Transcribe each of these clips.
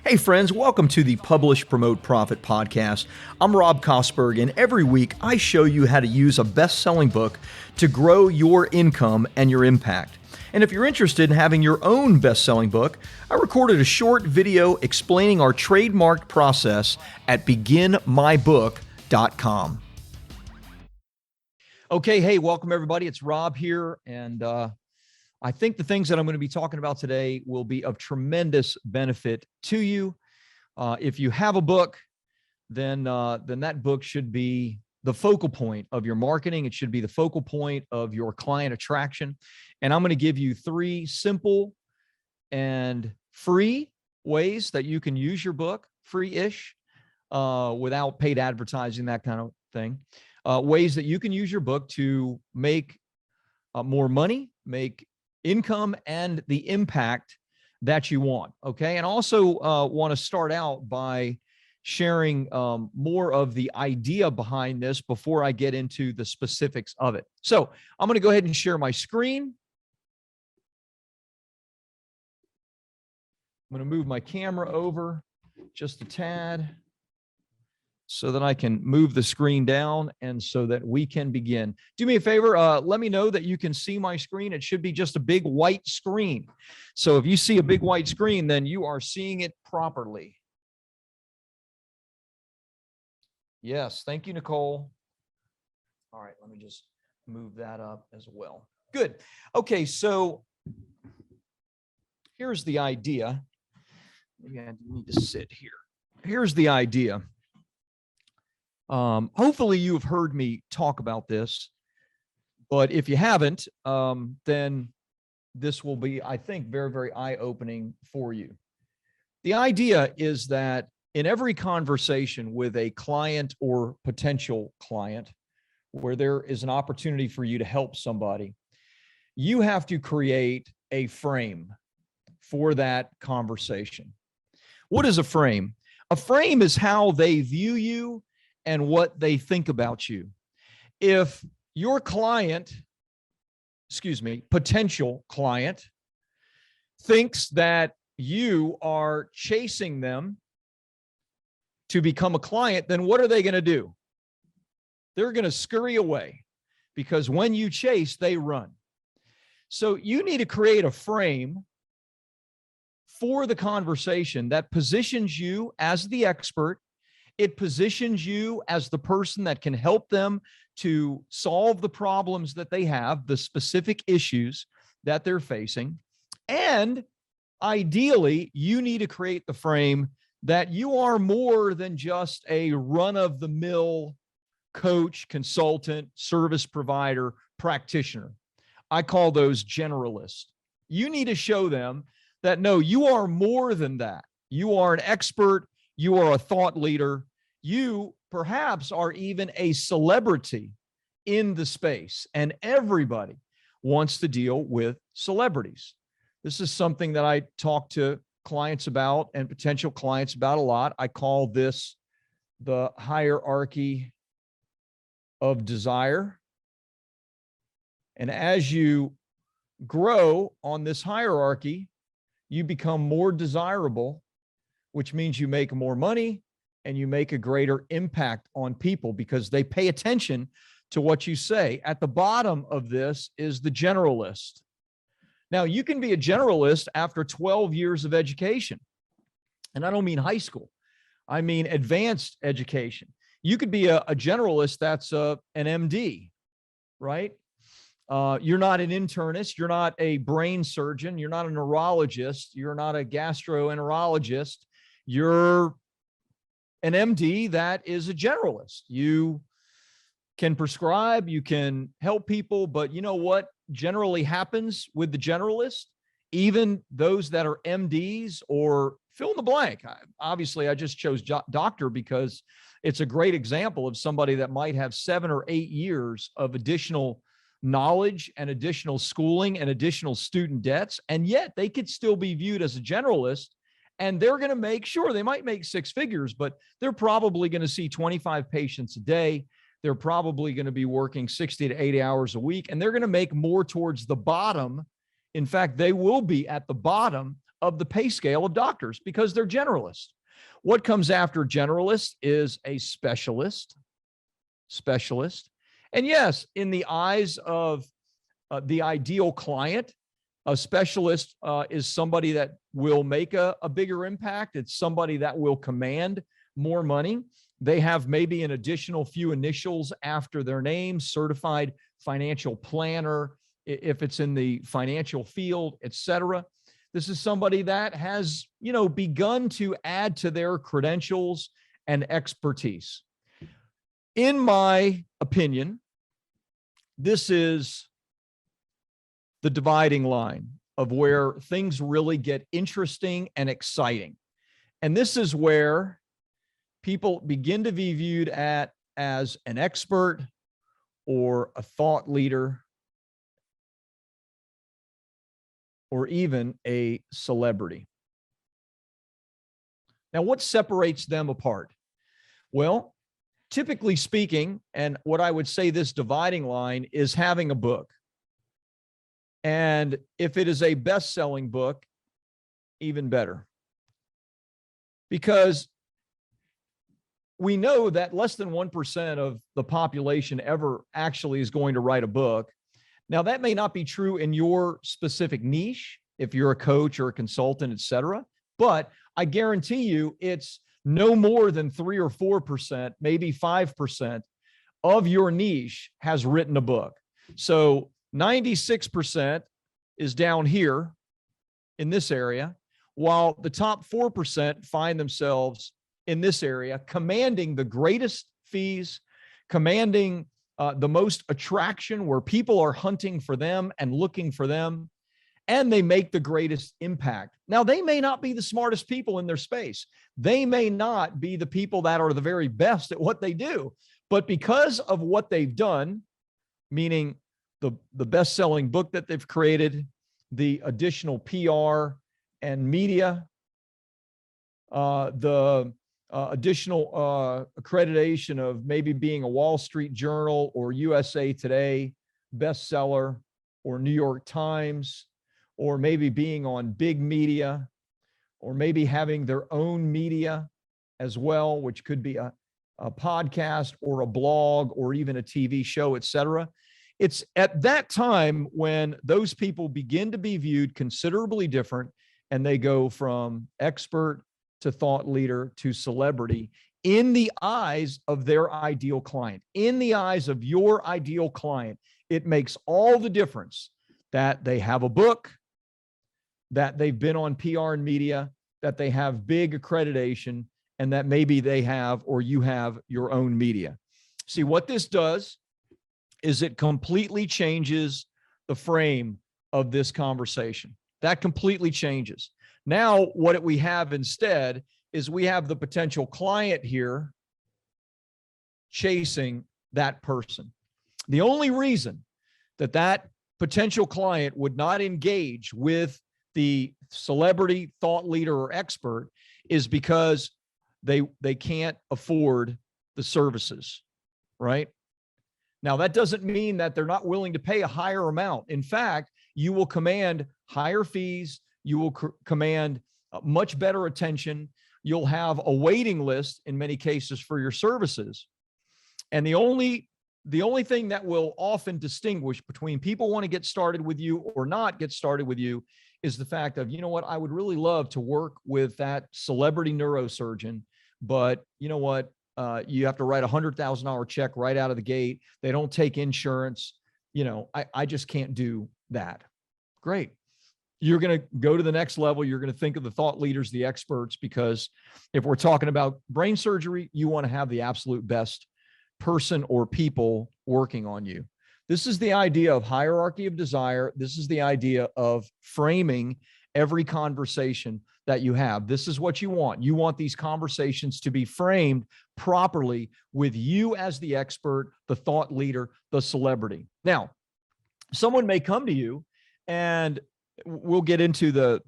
Hey friends, welcome to the Publish, Promote, Profit podcast. I'm Rob Kosberg, and every week I show you how to use a best-selling book to grow your income and your impact. And if you're interested in having your own best-selling book, I recorded a short video explaining our trademark process at beginmybook.com. Okay, hey, welcome everybody. It's Rob here, and I think the things that I'm going to be talking about today will be of tremendous benefit to you. If you have a book, then that book should be the focal point of your marketing. It should be the focal point of your client attraction. And I'm going to give you 3 simple and free ways that you can use your book, free-ish, without paid advertising, that kind of thing. Ways that you can use your book to make more money, make income, and the impact that you want. Okay. And also want to start out by sharing more of the idea behind this before I get into the specifics of it. So I'm going to go ahead and share my screen. I'm going to move my camera over just a tad so that I can move the screen down and so that we can begin. Do me a favor, let me know that you can see my screen. It should be just a big white screen. So if you see a big white screen, then you are seeing it properly. Yes, thank you, Nicole. All right, let me just move that up as well. Good. Okay, so here's the idea. Maybe I need to sit here. Here's the idea. Hopefully you've heard me talk about this, but if you haven't, then this will be, I think, very, very eye-opening for you. The idea is that in every conversation with a client or potential client, where there is an opportunity for you to help somebody, you have to create a frame for that conversation. What is a frame? A frame is how they view you and what they think about you. If your potential client thinks that you are chasing them to become a client, then what are they going to do? They're going to scurry away, because when you chase, they run. So you need to create a frame for the conversation that positions you as the expert. It positions you as the person that can help them to solve the problems that they have, the specific issues that they're facing. And ideally, you need to create the frame that you are more than just a run-of-the-mill coach, consultant, service provider, practitioner. I call those generalists. You need to show them that, no, you are more than that. You are an expert. You are a thought leader. You perhaps are even a celebrity in the space, and everybody wants to deal with celebrities. This is something that I talk to clients about and potential clients about a lot. I call this the hierarchy of desire. And as you grow on this hierarchy, you become more desirable, which means you make more money and you make a greater impact on people because they pay attention to what you say. At the bottom of this is the generalist. Now, you can be a generalist after 12 years of education. And I don't mean high school. I mean advanced education. You could be a generalist that's an MD, right? You're not an internist. You're not a brain surgeon. You're not a neurologist. You're not a gastroenterologist. You're an MD that is a generalist. You can prescribe, you can help people, but you know what generally happens with the generalist? Even those that are MDs or fill in the blank. Obviously, I just chose doctor because it's a great example of somebody that might have 7 or 8 years of additional knowledge and additional schooling and additional student debts, and yet they could still be viewed as a generalist. And they're going to make sure they might make 6 figures, but they're probably going to see 25 patients a day. They're probably going to be working 60 to 80 hours a week, and they're going to make more towards the bottom. In fact, they will be at the bottom of the pay scale of doctors because they're generalists. What comes after generalist is a specialist. And yes, in the eyes of the ideal client, a specialist is somebody that will make a bigger impact. It's somebody that will command more money. They have maybe an additional few initials after their name, certified financial planner, if it's in the financial field, et cetera. This is somebody that has, begun to add to their credentials and expertise. In my opinion, this is the dividing line of where things really get interesting and exciting. And this is where people begin to be viewed as an expert or a thought leader or even a celebrity. Now, what separates them apart? Well, typically speaking, and what I would say this dividing line is having a book. And if it is a best-selling book, even better. Because we know that less than 1% of the population ever actually is going to write a book. Now, that may not be true in your specific niche, if you're a coach or a consultant, et cetera, but I guarantee you it's no more than 3 or 4%, maybe 5% of your niche has written a book. So 96% is down here in this area, while the top 4% find themselves in this area, commanding the greatest fees, commanding the most attraction, where people are hunting for them and looking for them, and they make the greatest impact. Now, they may not be the smartest people in their space. They may not be the people that are the very best at what they do, but because of what they've done, meaning the best-selling book that they've created, the additional PR and media, the additional accreditation of maybe being a Wall Street Journal or USA Today bestseller or New York Times, or maybe being on big media, or maybe having their own media as well, which could be a podcast or a blog or even a TV show, et cetera. It's at that time when those people begin to be viewed considerably different, and they go from expert to thought leader to celebrity in the eyes of their ideal client. In the eyes of your ideal client, it makes all the difference that they have a book, that they've been on PR and media, that they have big accreditation, and that maybe they have, or you have, your own media. See, what this does is it completely changes the frame of this conversation. That completely changes. Now, what we have instead is we have the potential client here chasing that person. The only reason that potential client would not engage with the celebrity, thought leader, or expert is because they can't afford the services, right? Now, that doesn't mean that they're not willing to pay a higher amount. In fact, you will command higher fees. You will command much better attention. You'll have a waiting list in many cases for your services. And the only thing that will often distinguish between people want to get started with you or not get started with you is the fact of, you know what, I would really love to work with that celebrity neurosurgeon, but you know what, you have to write $100,000 check right out of the gate. They don't take insurance. I just can't do that. Great. You're going to go to the next level. You're going to think of the thought leaders, the experts, because if we're talking about brain surgery, you want to have the absolute best person or people working on you. This is the idea of hierarchy of desire. This is the idea of framing every conversation that you have. This is what you want. You want these conversations to be framed properly with you as the expert, the thought leader, the celebrity. Now, someone may come to you, and we'll get into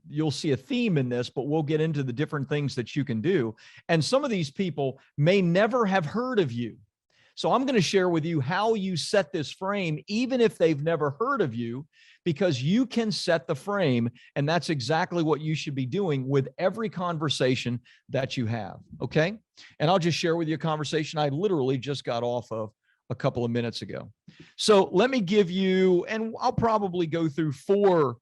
you'll see a theme in this, but we'll get into the different things that you can do. And some of these people may never have heard of you. So I'm going to share with you how you set this frame, even if they've never heard of you, because you can set the frame. And that's exactly what you should be doing with every conversation that you have. Okay. And I'll just share with you a conversation I literally just got off of a couple of minutes ago. So let me give you, and I'll probably go through 4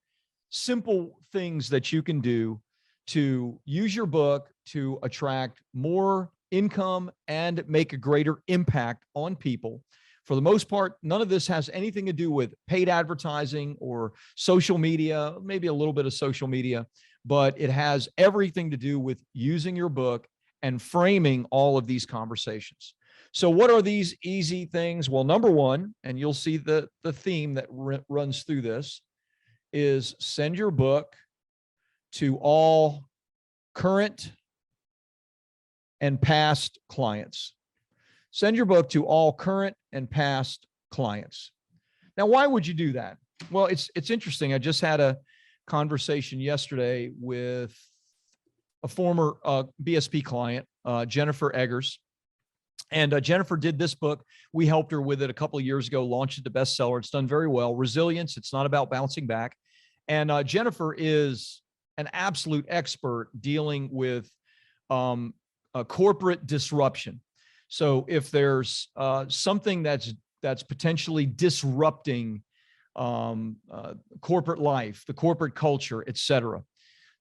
simple things that you can do to use your book to attract more income and make a greater impact on people. For the most part, none of this has anything to do with paid advertising or social media, maybe a little bit of social media, but it has everything to do with using your book and framing all of these conversations. So what are these easy things? Well, number one, and you'll see the theme that runs through this, is send your book to all current and past clients. Send your book to all current and past clients. Now, why would you do that? Well, it's interesting. I just had a conversation yesterday with a former BSP client, Jennifer Eggers. And Jennifer did this book. We helped her with it a couple of years ago, launched it to bestseller. It's done very well. Resilience. It's not about bouncing back. And Jennifer is an absolute expert dealing with corporate disruption. So if there's something that's potentially disrupting corporate life, the corporate culture, et cetera,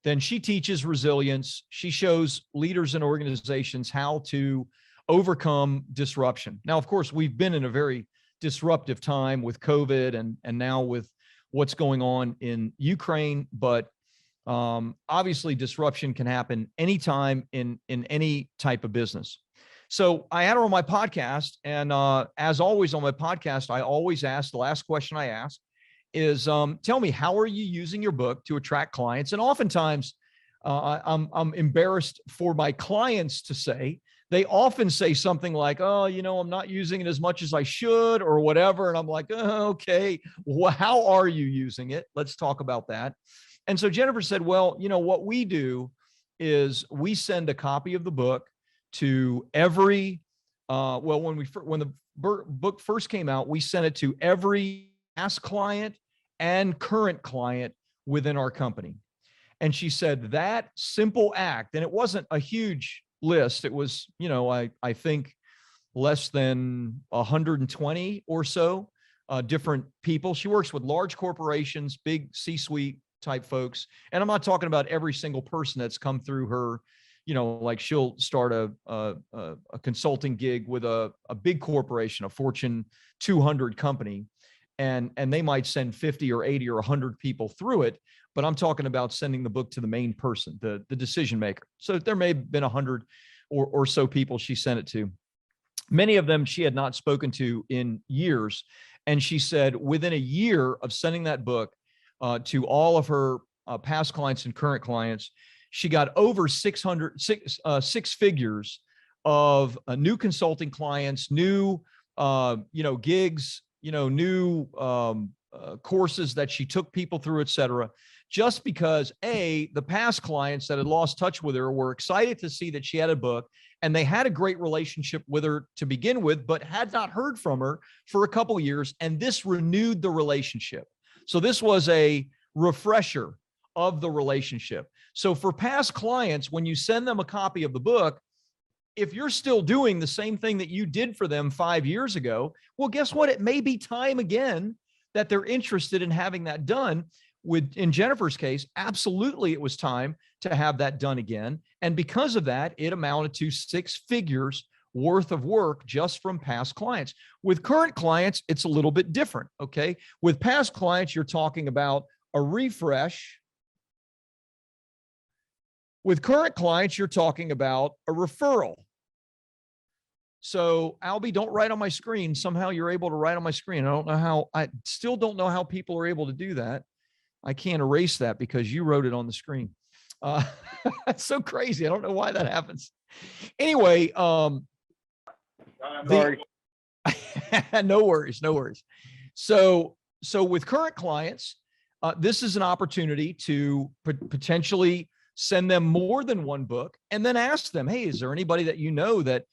then she teaches resilience. She shows leaders and organizations how to overcome disruption. Now, of course, we've been in a very disruptive time with COVID and now with what's going on in Ukraine, but obviously disruption can happen anytime in any type of business. So I had her on my podcast, and as always on my podcast, I always ask, the last question I ask is, tell me, how are you using your book to attract clients? And oftentimes I'm embarrassed for my clients to say, they often say something like, oh, I'm not using it as much as I should or whatever. And I'm like, oh, okay, well, how are you using it? Let's talk about that. And so Jennifer said, well, what we do is we send a copy of the book to every, when the book first came out, we sent it to every past client and current client within our company. And she said that simple act, and it wasn't a huge list. It was, I think less than 120 or so different people. She works with large corporations, big C-suite type folks. And I'm not talking about every single person that's come through her, like she'll start a consulting gig with a big corporation, a Fortune 200 company, and they might send 50 or 80 or 100 people through it. But I'm talking about sending the book to the main person, the decision maker. So there may have been 100 or so people she sent it to. Many of them she had not spoken to in years. And she said within a year of sending that book to all of her past clients and current clients, she got over six figures of new consulting clients, new gigs, new courses that she took people through, et cetera, just because the past clients that had lost touch with her were excited to see that she had a book, and they had a great relationship with her to begin with, but had not heard from her for a couple of years. And this renewed the relationship. So this was a refresher of the relationship. So for past clients, when you send them a copy of the book, if you're still doing the same thing that you did for them 5 years ago, well, guess what? It may be time again that they're interested in having that done. In Jennifer's case, absolutely it was time to have that done again. And because of that, it amounted to 6 figures worth of work just from past clients. With current clients, it's a little bit different, okay? With past clients, you're talking about a refresh. With current clients, you're talking about a referral. So Albie, don't write on my screen. Somehow you're able to write on my screen. I still don't know how people are able to do that. I can't erase that because you wrote it on the screen. That's so crazy. I don't know why that happens. Anyway, I'm sorry. No worries. So with current clients, this is an opportunity to potentially send them more than one book and then ask them, hey, is there anybody that you know that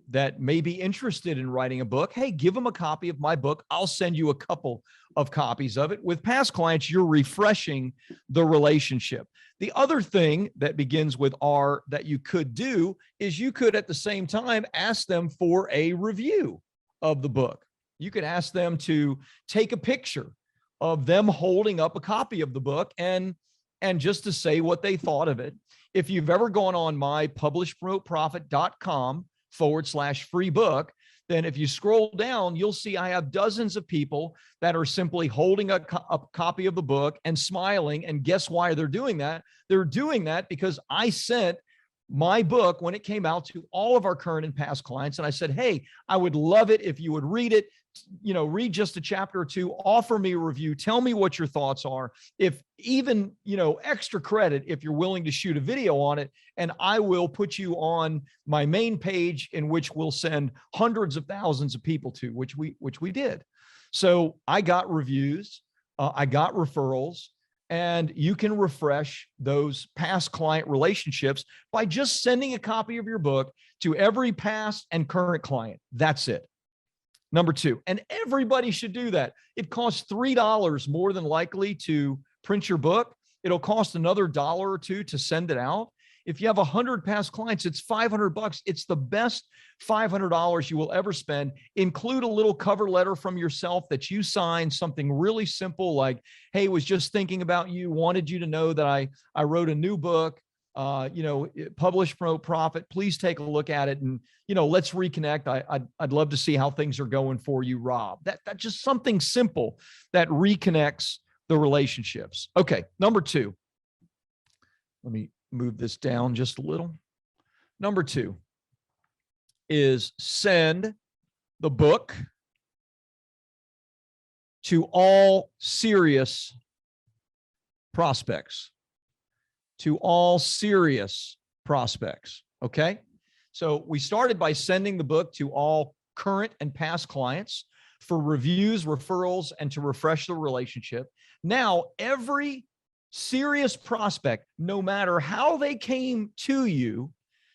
that may be interested in writing a book, hey, give them a copy of my book. I'll send you a couple of copies of it. With past clients, you're refreshing the relationship. The other thing that begins with R that you could do is you could at the same time ask them for a review of the book. You could ask them to take a picture of them holding up a copy of the book and just to say what they thought of it. If you've ever gone on my publishpromoteprofit.com/free book, then if you scroll down, you'll see I have dozens of people that are simply holding a copy of the book and smiling. And guess why they're doing that? They're doing that because I sent my book when it came out to all of our current and past clients. And I said, hey, I would love it if you would read it, read just a chapter or two, offer me a review, tell me what your thoughts are. If even, extra credit, if you're willing to shoot a video on it, and I will put you on my main page in which we'll send hundreds of thousands of people to, which we did. So I got reviews, I got referrals, and you can refresh those past client relationships by just sending a copy of your book to every past and current client. That's it. Number two, and everybody should do that. It costs $3 more than likely to print your book. It'll cost another $1 or $2 to send it out. If you have 100 past clients, it's $500. It's the best $500 you will ever spend. Include a little cover letter from yourself that you signed, something really simple like, hey, was just thinking about you, wanted you to know that I wrote a new book, Publish, Promote, Profit. Please take a look at it and, let's reconnect. I'd love to see how things are going for you, Rob. That's just something simple that reconnects the relationships. Okay, number two. Let me move this down just a little. Number two is send the book to all serious prospects. To all serious prospects. Okay. So we started by sending the book to all current and past clients for reviews, referrals, and to refresh the relationship. Now, every serious prospect, no matter how they came to you,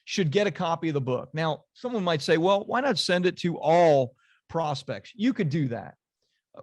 should get a copy of the book. Now, someone might say, well, why not send it to all prospects? You could do that.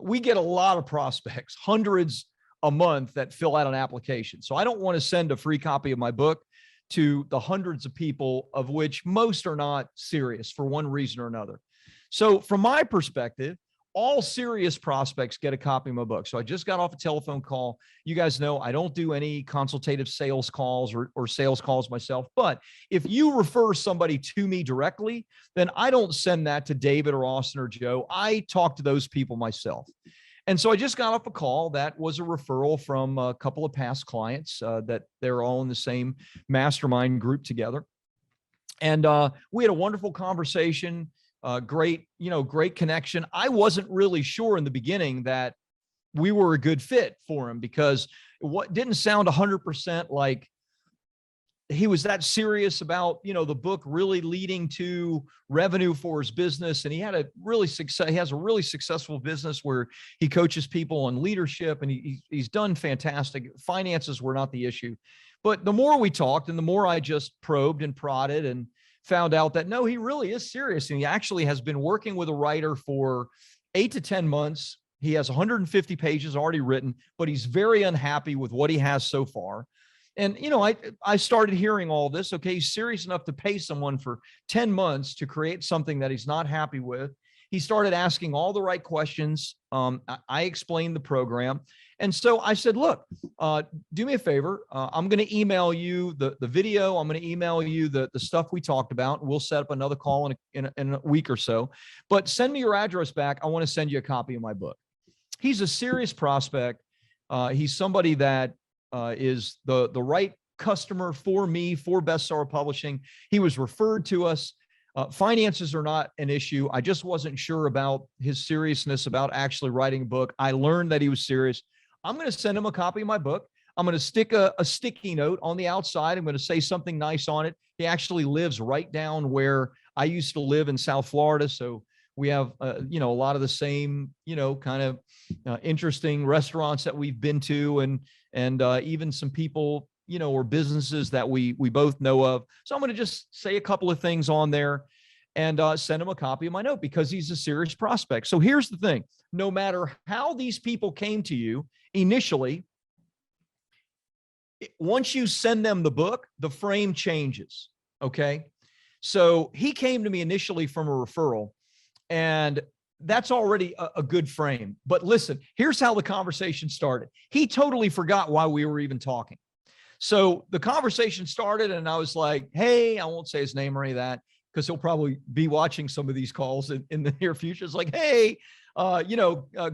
We get a lot of prospects, hundreds a month, that fill out an application. So I don't want to send a free copy of my book to the hundreds of people, of which most are not serious for one reason or another. So from my perspective, all serious prospects get a copy of my book. So I just got off a telephone call. You guys know I don't do any consultative sales calls or sales calls myself. But if you refer somebody to me directly, then I don't send that to David or Austin or Joe. I talk to those people myself. And so I just got off a call that was a referral from a couple of past clients that they're all in the same mastermind group together. And we had a wonderful conversation. Great connection. I wasn't really sure in the beginning that we were a good fit for him because what didn't sound 100% like he was that serious about, the book really leading to revenue for his business. And he has a really successful business where he coaches people on leadership, and he's done fantastic. Finances were not the issue. But the more we talked and the more I just probed and prodded and found out that no, he really is serious. And he actually has been working with a writer for 8 to 10 months. He has 150 pages already written, but he's very unhappy with what he has so far. And, I started hearing all this. Okay, he's serious enough to pay someone for 10 months to create something that he's not happy with. He started asking all the right questions. I explained the program. And so I said, look, do me a favor. I'm going to email you the video. I'm going to email you the stuff we talked about. We'll set up another call in a week or so. But send me your address back. I want to send you a copy of my book. He's a serious prospect. He's somebody that is the right customer for me, for Bestseller Publishing. He was referred to us. Finances are not an issue. I just wasn't sure about his seriousness about actually writing a book. I learned that he was serious. I'm going to send him a copy of my book. I'm going to stick a sticky note on the outside. I'm going to say something nice on it. He actually lives right down where I used to live in South Florida. So we have, a lot of the same, kind of interesting restaurants that we've been to, and even some people, or businesses that we both know of. So I'm going to just say a couple of things on there. and send him a copy of my note because he's a serious prospect. So here's the thing. No matter how these people came to you initially, once you send them the book, the frame changes. Okay. So he came to me initially from a referral, and that's already a good frame. But listen, here's how the conversation started. He totally forgot why we were even talking. So the conversation started, and I was like, hey, I won't say his name or any of that, because he'll probably be watching some of these calls in the near future. It's like, hey,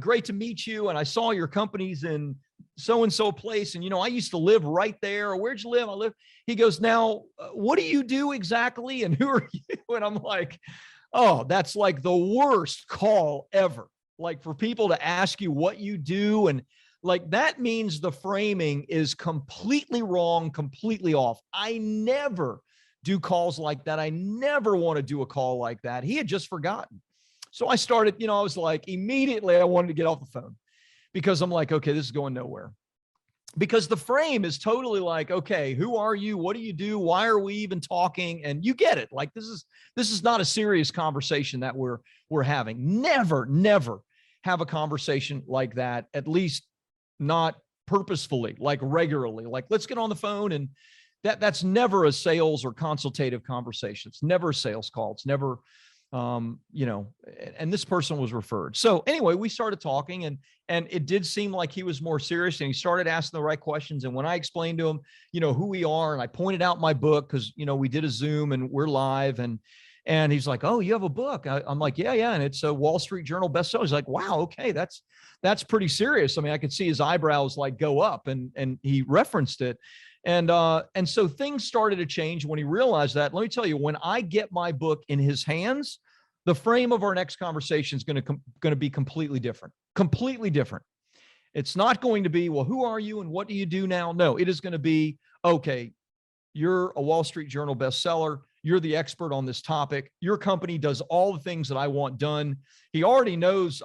great to meet you. And I saw your company's in so-and-so place. And, I used to live right there. Where'd you live? I live. He goes, now, what do you do exactly? And who are you? And I'm like, oh, that's like the worst call ever. Like, for people to ask you what you do, and like, that means the framing is completely wrong, completely off. I never do calls like that. I never want to do a call like that. He had just forgotten. So I started, I was like, immediately I wanted to get off the phone, because I'm like, okay, this is going nowhere. Because the frame is totally like, okay, who are you? What do you do? Why are we even talking? And you get it. Like, this is not a serious conversation that we're having. Never have a conversation like that, at least not purposefully, like regularly. Like, let's get on the phone. And that's never a sales or consultative conversation. It's never a sales call. It's never, and this person was referred. So anyway, we started talking, and it did seem like he was more serious, and he started asking the right questions. And when I explained to him, who we are, and I pointed out my book, because, we did a Zoom and we're live, and he's like, oh, you have a book? I'm like, yeah. And it's a Wall Street Journal bestseller. He's like, wow, okay, that's pretty serious. I mean, I could see his eyebrows like go up, and he referenced it. And so things started to change when he realized that. Let me tell you, when I get my book in his hands, the frame of our next conversation is going to be completely different. It's not going to be, well, who are you and what do you do now? No, it is going to be, okay, you're a Wall Street Journal bestseller. You're the expert on this topic. Your company does all the things that I want done. He already knows.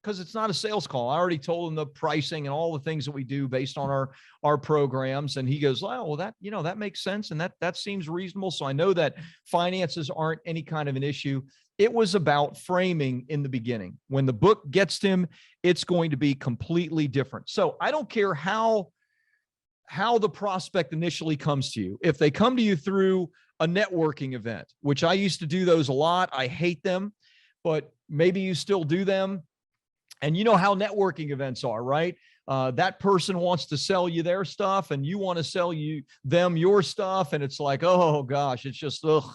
Because it's not a sales call, I already told him the pricing and all the things that we do based on our programs. And he goes, oh, well, that makes sense. And that seems reasonable. So I know that finances aren't any kind of an issue. It was about framing in the beginning. When the book gets to him, it's going to be completely different. So I don't care how the prospect initially comes to you. If they come to you through a networking event, which I used to do those a lot, I hate them, but maybe you still do them. And you know how networking events are, right? That person wants to sell you their stuff, and you want to sell them your stuff. And it's like, oh gosh, it's just, ugh,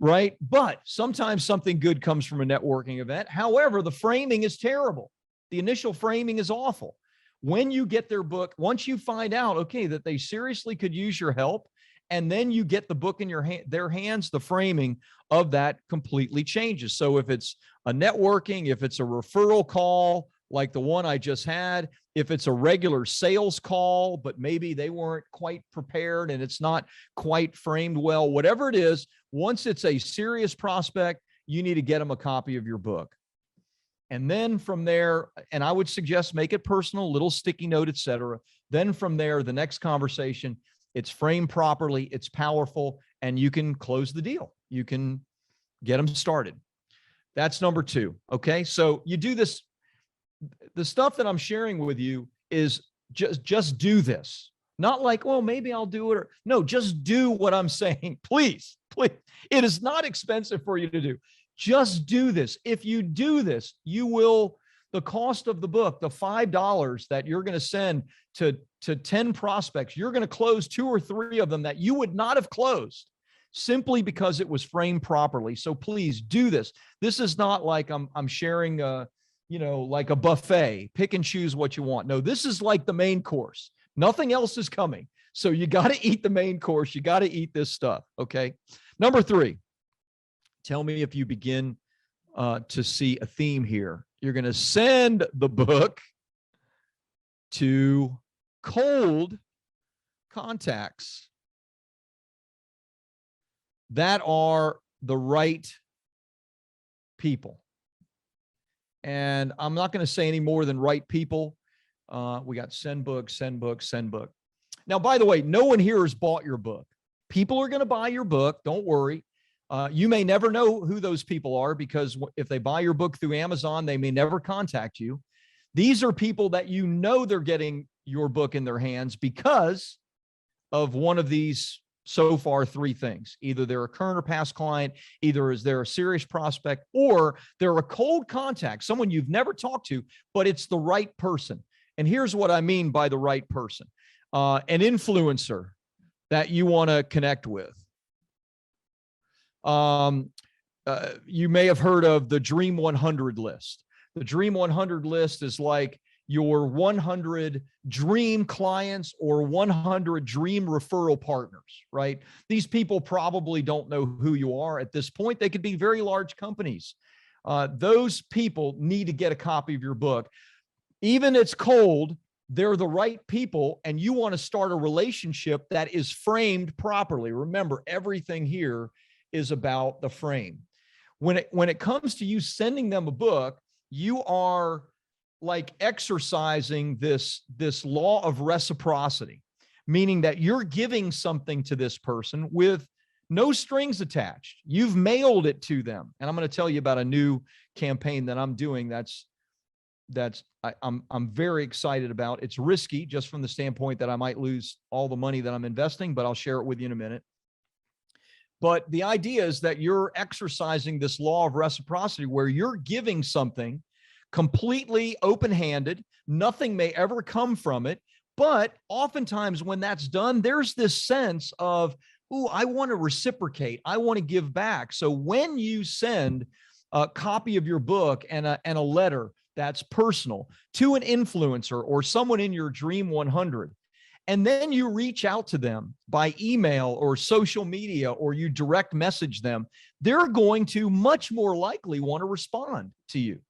right? But sometimes something good comes from a networking event. However, the framing is terrible. The initial framing is awful. When you get their book, once you find out, okay, that they seriously could use your help, and then you get the book in their hands, the framing of that completely changes. So if it's a networking, if it's a referral call, like the one I just had, if it's a regular sales call, but maybe they weren't quite prepared and it's not quite framed well, whatever it is, once it's a serious prospect, you need to get them a copy of your book. And then from there, and I would suggest make it personal, little sticky note, et cetera. Then from there, the next conversation, it's framed properly, it's powerful, and you can close the deal. You can get them started. That's number two. Okay. So you do this. The stuff that I'm sharing with you is just do this. Not like, well, maybe I'll do it. Or no, just do what I'm saying. Please. It is not expensive for you to do. Just do this. If you do this, you will, the cost of the book, the $5 that you're going to send to 10 prospects, you're going to close 2 or 3 of them that you would not have closed simply because it was framed properly. So please do this. This is not like I'm sharing like a buffet, pick and choose what you want. No, this is like the main course. Nothing else is coming. So you got to eat the main course. You got to eat this stuff. Okay. Number 3, tell me if you begin to see a theme here. You're going to send the book to cold contacts that are the right people. And I'm not going to say any more than right people. We got send book. Now, by the way, no one here has bought your book. People are going to buy your book. Don't worry. You may never know who those people are, because if they buy your book through Amazon, they may never contact you. These are people that you know they're getting your book in their hands because of one of these so far three things. Either they're a current or past client, either is they're a serious prospect, or they're a cold contact, someone you've never talked to, but it's the right person. And here's what I mean by the right person. An influencer that you want to connect with. You may have heard of the Dream 100 list. The Dream 100 list is like your 100 dream clients or 100 dream referral partners, right? These people probably don't know who you are at this point. They could be very large companies. Those people need to get a copy of your book. Even it's cold, they're the right people, and you want to start a relationship that is framed properly. Remember, everything here is about the frame. When it comes to you sending them a book, you are like exercising this law of reciprocity, meaning that you're giving something to this person with no strings attached. You've mailed it to them. And I'm going to tell you about a new campaign that I'm doing I'm very excited about. It's risky just from the standpoint that I might lose all the money that I'm investing, but I'll share it with you in a minute. But the idea is that you're exercising this law of reciprocity where you're giving something completely open-handed. Nothing may ever come from it. But oftentimes when that's done, there's this sense of, ooh, I want to reciprocate. I want to give back. So when you send a copy of your book and a letter that's personal to an influencer or someone in your Dream 100, and then you reach out to them by email or social media, or you direct message them, they're going to much more likely want to respond to you.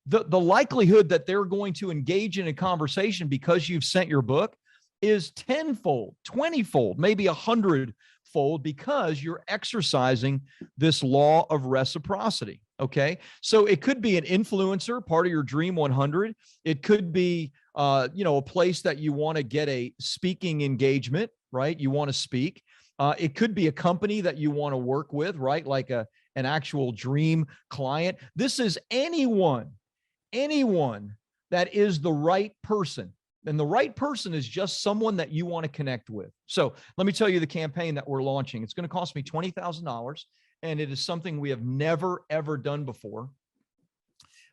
The likelihood that they're going to engage in a conversation because you've sent your book is tenfold, 20-fold, maybe 100-fold, because you're exercising this law of reciprocity. Okay. So it could be an influencer, part of your Dream 100. It could be, a place that you want to get a speaking engagement, right? You want to speak. It could be a company that you want to work with, right? Like an actual dream client. This is anyone that is the right person. And the right person is just someone that you want to connect with. So let me tell you the campaign that we're launching. It's going to cost me $20,000, and it is something we have never, ever done before.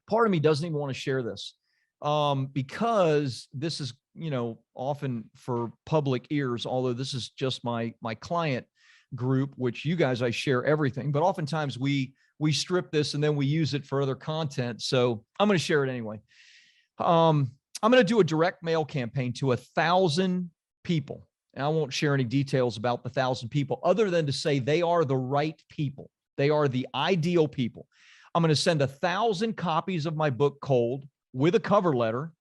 Part of me doesn't even want to share this because this is, often for public ears, although this is just my client group, which you guys, I share everything, but oftentimes we strip this and then we use it for other content. So I'm going to share it anyway. I'm going to do a direct mail campaign to 1,000 people. And I won't share any details about the 1,000 people other than to say they are the right people. They are the ideal people. I'm going to send 1,000 copies of my book cold with a cover letter.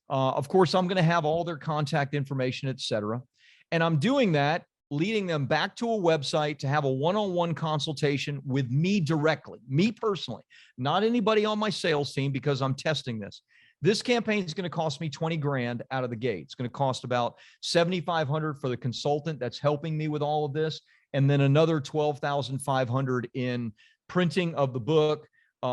Of course, I'm going to have all their contact information, et cetera. And I'm doing that, leading them back to a website to have a one-on-one consultation with me directly, me personally, not anybody on my sales team, because I'm testing this. This campaign is going to cost me 20 grand out of the gate. It's going to cost about 7,500 for the consultant that's helping me with all of this. And then another 12,500 in printing of the book,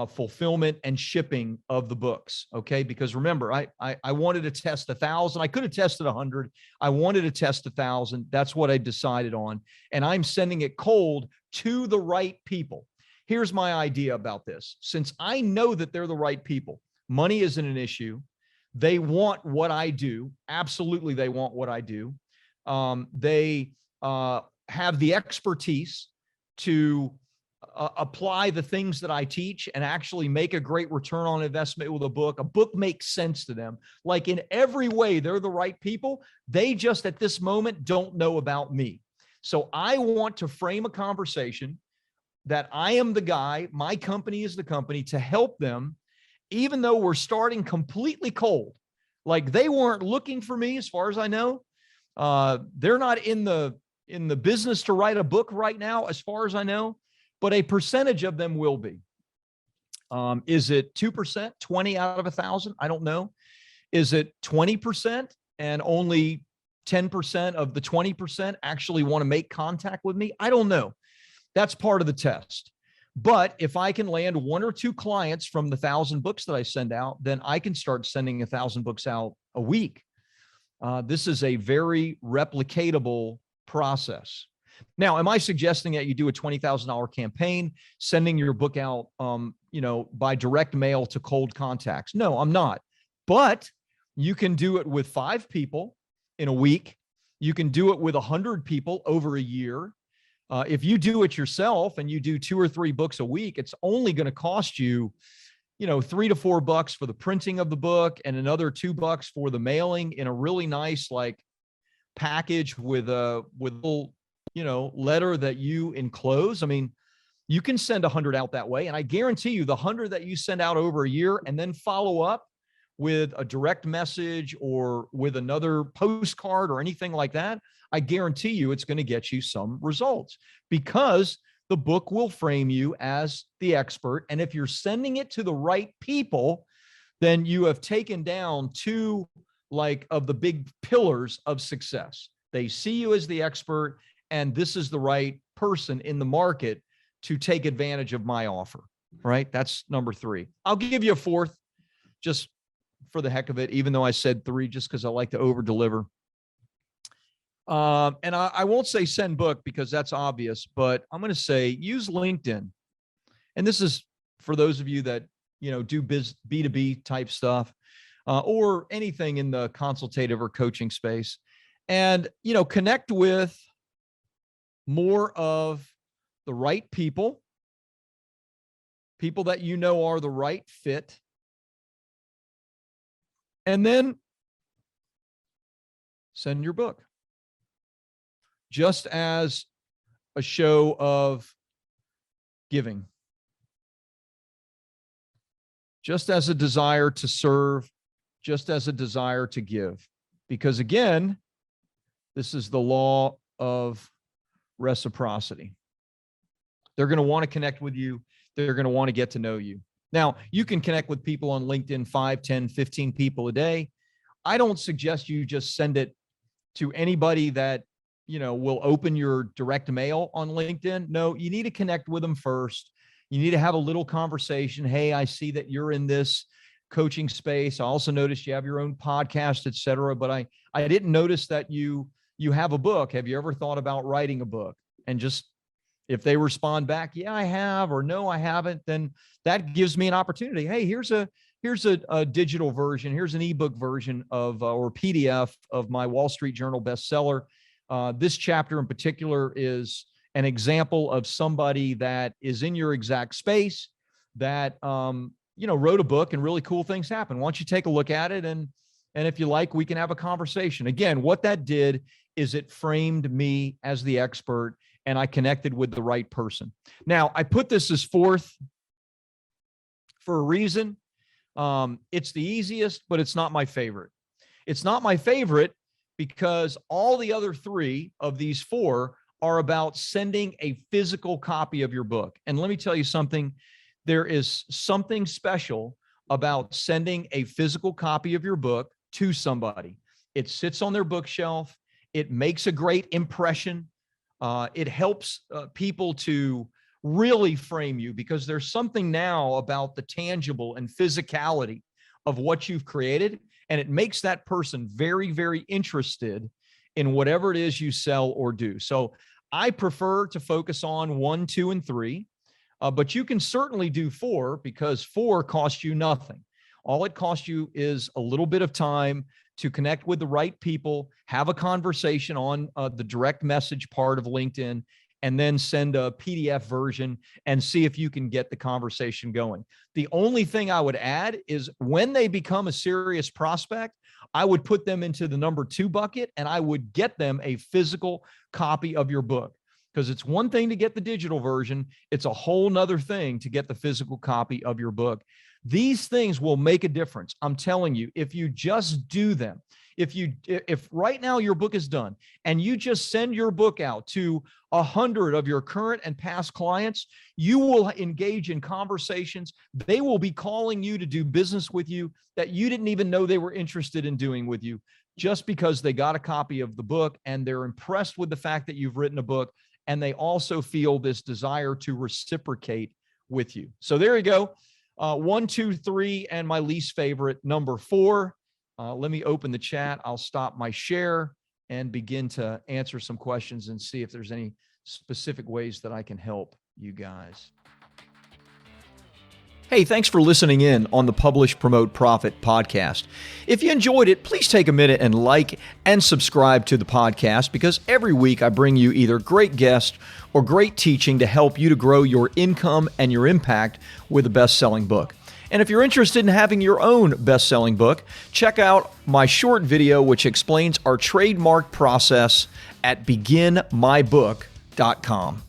fulfillment and shipping of the books. Okay. Because remember, I wanted to test 1,000. I could have tested 100. I wanted to test 1,000. That's what I decided on. And I'm sending it cold to the right people. Here's my idea about this. Since I know that they're the right people, money isn't an issue. They want what I do. Absolutely. They want what I do. They have the expertise to apply the things that I teach and actually make a great return on investment with a book. A book makes sense to them. Like in every way, they're the right people. They just at this moment don't know about me. So I want to frame a conversation that I am the guy, my company is the company, to help them, even though we're starting completely cold. Like they weren't looking for me as far as I know. They're not in the business to write a book right now, as far as I know. But a percentage of them will be. Is it 2%, 20 out of 1,000? I don't know. Is it 20% and only 10% of the 20% actually want to make contact with me? I don't know. That's part of the test. But if I can land 1 or 2 clients from the 1,000 books that I send out, then I can start sending 1,000 books out a week. This is a very replicatable process. Now, am I suggesting that you do a $20,000 campaign, sending your book out, by direct mail to cold contacts? No, I'm not. But you can do it with 5 people in a week. You can do it with 100 people over a year. If you do it yourself and you do 2 or 3 books a week, it's only going to cost you, $3 to $4 for the printing of the book and another $2 for the mailing in a really nice package with a little, letter that you enclose. I mean, you can send 100 out that way. And I guarantee you the 100 that you send out over a year and then follow up with a direct message or with another postcard or anything like that, I guarantee you it's going to get you some results because the book will frame you as the expert. And if you're sending it to the right people, then you have taken down 2 of the big pillars of success. They see you as the expert, and this is the right person in the market to take advantage of my offer, right? That's number 3. I'll give you a 4th, just for the heck of it, even though I said 3, just because I like to over deliver. And I won't say send book because that's obvious, but I'm going to say use LinkedIn. And this is for those of you that, do B2B type stuff, or anything in the consultative or coaching space, and, connect with more of the right people that are the right fit. And then send your book. Just as a show of giving. Just as a desire to serve, just as a desire to give. Because again, this is the law of reciprocity. They're going to want to connect with you. They're going to want to get to know you. Now, you can connect with people on LinkedIn, 5, 10, 15 people a day. I don't suggest you just send it to anybody that, will open your direct mail on LinkedIn. No, you need to connect with them first. You need to have a little conversation. Hey, I see that you're in this coaching space. I also noticed you have your own podcast, et cetera, but I didn't notice that you have a book. Have you ever thought about writing a book? And just, if they respond back, yeah, I have, or no, I haven't, then that gives me an opportunity. Hey, here's a digital version. Here's an ebook version of, or PDF of my Wall Street Journal bestseller. This chapter in particular is an example of somebody that is in your exact space that, wrote a book and really cool things happen. Why don't you take a look at it? And if you like, we can have a conversation. Again, what that did is it framed me as the expert and I connected with the right person. Now, I put this as 4th for a reason. It's the easiest, but it's not my favorite. It's not my favorite because all the other 3 of these 4 are about sending a physical copy of your book. And let me tell you something, there is something special about sending a physical copy of your book to somebody. It sits on their bookshelf. It makes a great impression. It helps people to really frame you because there's something now about the tangible and physicality of what you've created. And it makes that person very, very interested in whatever it is you sell or do. So I prefer to focus on 1, 2, and 3, but you can certainly do 4 because 4 costs you nothing. All it costs you is a little bit of time to connect with the right people, have a conversation on the direct message part of LinkedIn, and then send a PDF version and see if you can get the conversation going. The only thing I would add is when they become a serious prospect, I would put them into the number 2 bucket and I would get them a physical copy of your book. Because it's one thing to get the digital version. It's a whole nother thing to get the physical copy of your book. These things will make a difference. I'm telling you, if you just do them, if right now your book is done and you just send your book out to 100 of your current and past clients, you will engage in conversations. They will be calling you to do business with you that you didn't even know they were interested in doing with you, just because they got a copy of the book and they're impressed with the fact that you've written a book and they also feel this desire to reciprocate with you. So there you go. 1, 2, 3, and my least favorite, number 4. Let me open the chat. I'll stop my share and begin to answer some questions and see if there's any specific ways that I can help you guys. Hey, thanks for listening in on the Publish, Promote, Profit podcast. If you enjoyed it, please take a minute and like and subscribe to the podcast, because every week I bring you either great guests or great teaching to help you to grow your income and your impact with a best-selling book. And if you're interested in having your own best-selling book, check out my short video which explains our trademark process at beginmybook.com.